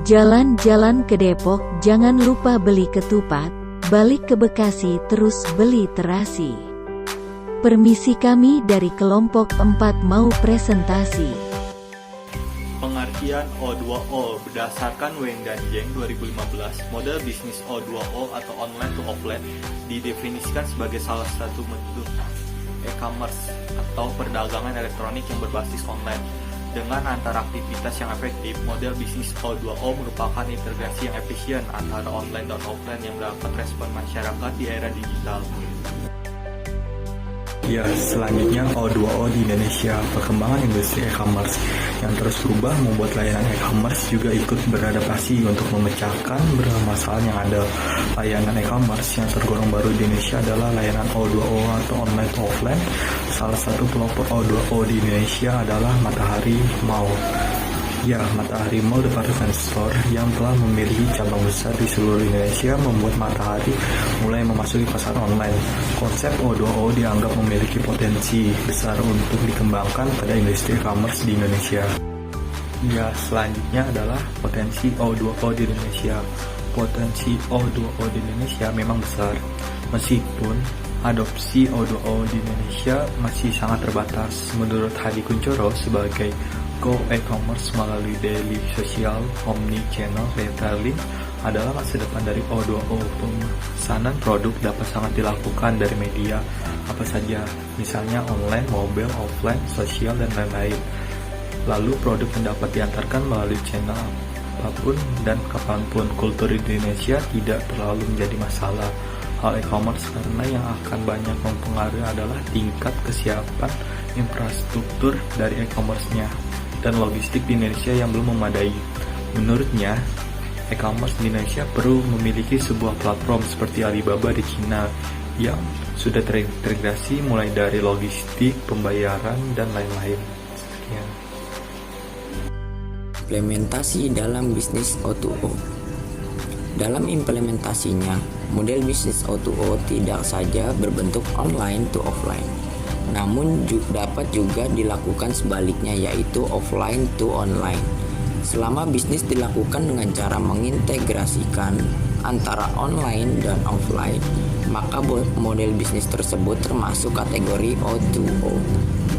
Jalan-jalan ke Depok, jangan lupa beli ketupat, balik ke Bekasi terus beli terasi. Permisi, kami dari kelompok 4 mau presentasi. Pengertian O2O berdasarkan Weng dan Jeng 2015, model bisnis O2O atau online to offline didefinisikan sebagai salah satu bentuk e-commerce atau perdagangan elektronik yang berbasis online. Dengan antara aktivitas yang efektif, model bisnis O2O merupakan integrasi yang efisien antara online dan offline yang mendapat respon masyarakat di era digital. Ya, selanjutnya O2O di Indonesia. Perkembangan industri e-commerce yang terus berubah membuat layanan e-commerce juga ikut beradaptasi untuk memecahkan berbagai masalah yang ada. Layanan e-commerce yang tergolong baru di Indonesia adalah layanan O2O atau online to offline. Salah satu pelopor O2O di Indonesia adalah Matahari Mall. Ya, Matahari Mall Department Store yang telah memiliki cabang besar di seluruh Indonesia membuat Matahari mulai memasuki pasar online. Konsep O2O dianggap memiliki potensi besar untuk dikembangkan pada industri e-commerce di Indonesia. Ya, selanjutnya adalah potensi O2O di Indonesia. Potensi O2O di Indonesia memang besar, meskipun adopsi O2O di Indonesia masih sangat terbatas. Menurut Hadi Kuncoro, sebagai co-e-commerce melalui daily social omni-channel retailing adalah masa depan dari O2O. Pemesanan produk dapat sangat dilakukan dari media apa saja, misalnya online, mobile, offline, sosial, dan lain-lain. Lalu produk yang dapat diantarkan melalui channel apapun dan kapanpun. Kultur di Indonesia tidak terlalu menjadi masalah hal e-commerce karena yang akan banyak mempengaruhi adalah tingkat kesiapan infrastruktur dari e-commerce-nya dan logistik di Indonesia yang belum memadai. Menurutnya, e-commerce di Indonesia perlu memiliki sebuah platform seperti Alibaba di Cina yang sudah terintegrasi mulai dari logistik, pembayaran, dan lain-lain. Sekian. Implementasi dalam bisnis O2O. Dalam implementasinya, model bisnis O2O tidak saja berbentuk online to offline, namun dapat juga dilakukan sebaliknya, yaitu offline to online. Selama bisnis dilakukan dengan cara mengintegrasikan antara online dan offline, maka model bisnis tersebut termasuk kategori O2O.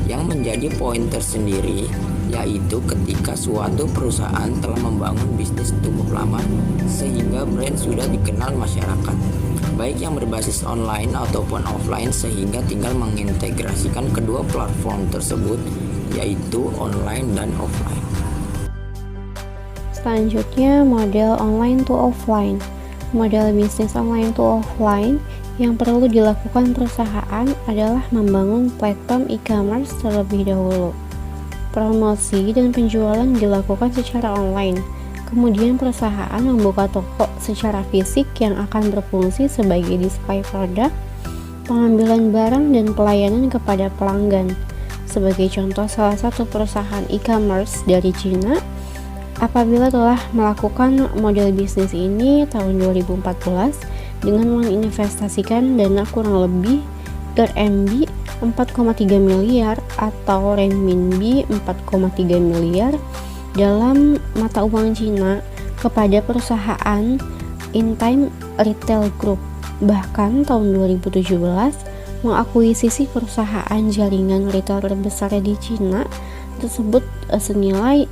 Yang menjadi poin tersendiri yaitu ketika suatu perusahaan telah membangun bisnis cukup lama sehingga brand sudah dikenal masyarakat, baik yang berbasis online ataupun offline, sehingga tinggal mengintegrasikan kedua platform tersebut yaitu online dan offline. Selanjutnya, model online to offline. Model bisnis online to offline yang perlu dilakukan perusahaan adalah membangun platform e-commerce terlebih dahulu. Promosi dan penjualan dilakukan secara online. Kemudian perusahaan membuka toko secara fisik yang akan berfungsi sebagai display produk, pengambilan barang, dan pelayanan kepada pelanggan. Sebagai contoh, salah satu perusahaan e-commerce dari Cina, apabila telah melakukan model bisnis ini tahun 2014 dengan menginvestasikan dana kurang lebih RMB 4,3 miliar atau renminbi 4,3 miliar dalam mata uang Cina kepada perusahaan InTime Retail Group. Bahkan tahun 2017 mengakuisisi perusahaan jaringan retail terbesar di Cina tersebut senilai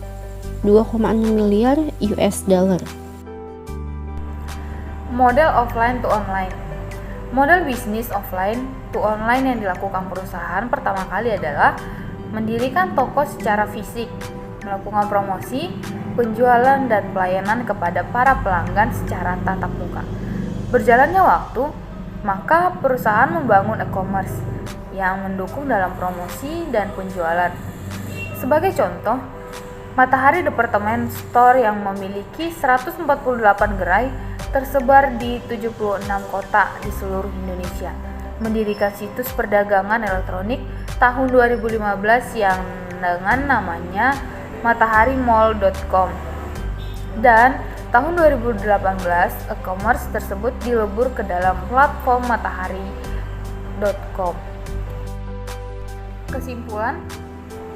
2,6 miliar US dollar. Model offline to online. Model bisnis offline to online yang dilakukan perusahaan pertama kali adalah mendirikan toko secara fisik, melakukan promosi, penjualan, dan pelayanan kepada para pelanggan secara tatap muka. Berjalannya waktu, maka perusahaan membangun e-commerce yang mendukung dalam promosi dan penjualan. Sebagai contoh, Matahari Department Store yang memiliki 148 gerai tersebar di 76 kota di seluruh Indonesia, mendirikan situs perdagangan elektronik tahun 2015 yang dengan namanya mataharimall.com, dan tahun 2018 e-commerce tersebut dilebur ke dalam platform matahari.com. Kesimpulan,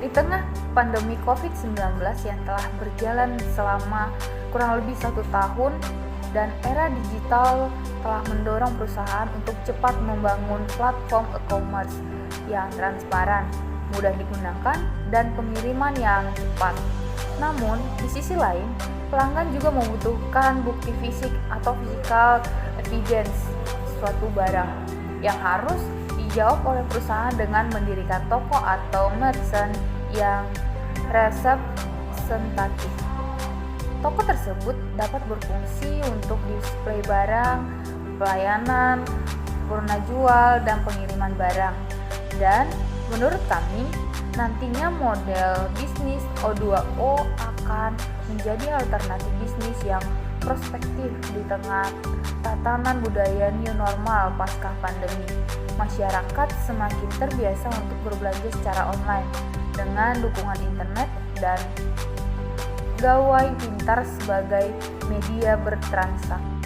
Di tengah pandemi COVID-19 yang telah berjalan selama kurang lebih 1 tahun dan era digital telah mendorong perusahaan untuk cepat membangun platform e-commerce yang transparan, mudah digunakan, dan pengiriman yang cepat. Namun, di sisi lain, pelanggan juga membutuhkan bukti fisik atau physical evidence suatu barang yang harus dijawab oleh perusahaan dengan mendirikan toko atau merchant yang representatif. Toko tersebut dapat berfungsi untuk display barang, pelayanan, purna jual, dan pengiriman barang. Dan menurut kami, nantinya model bisnis O2O akan menjadi alternatif bisnis yang prospektif di tengah tatanan budaya new normal pasca pandemi. Masyarakat semakin terbiasa untuk berbelanja secara online dengan dukungan internet dan gawai pintar sebagai media bertransaksi.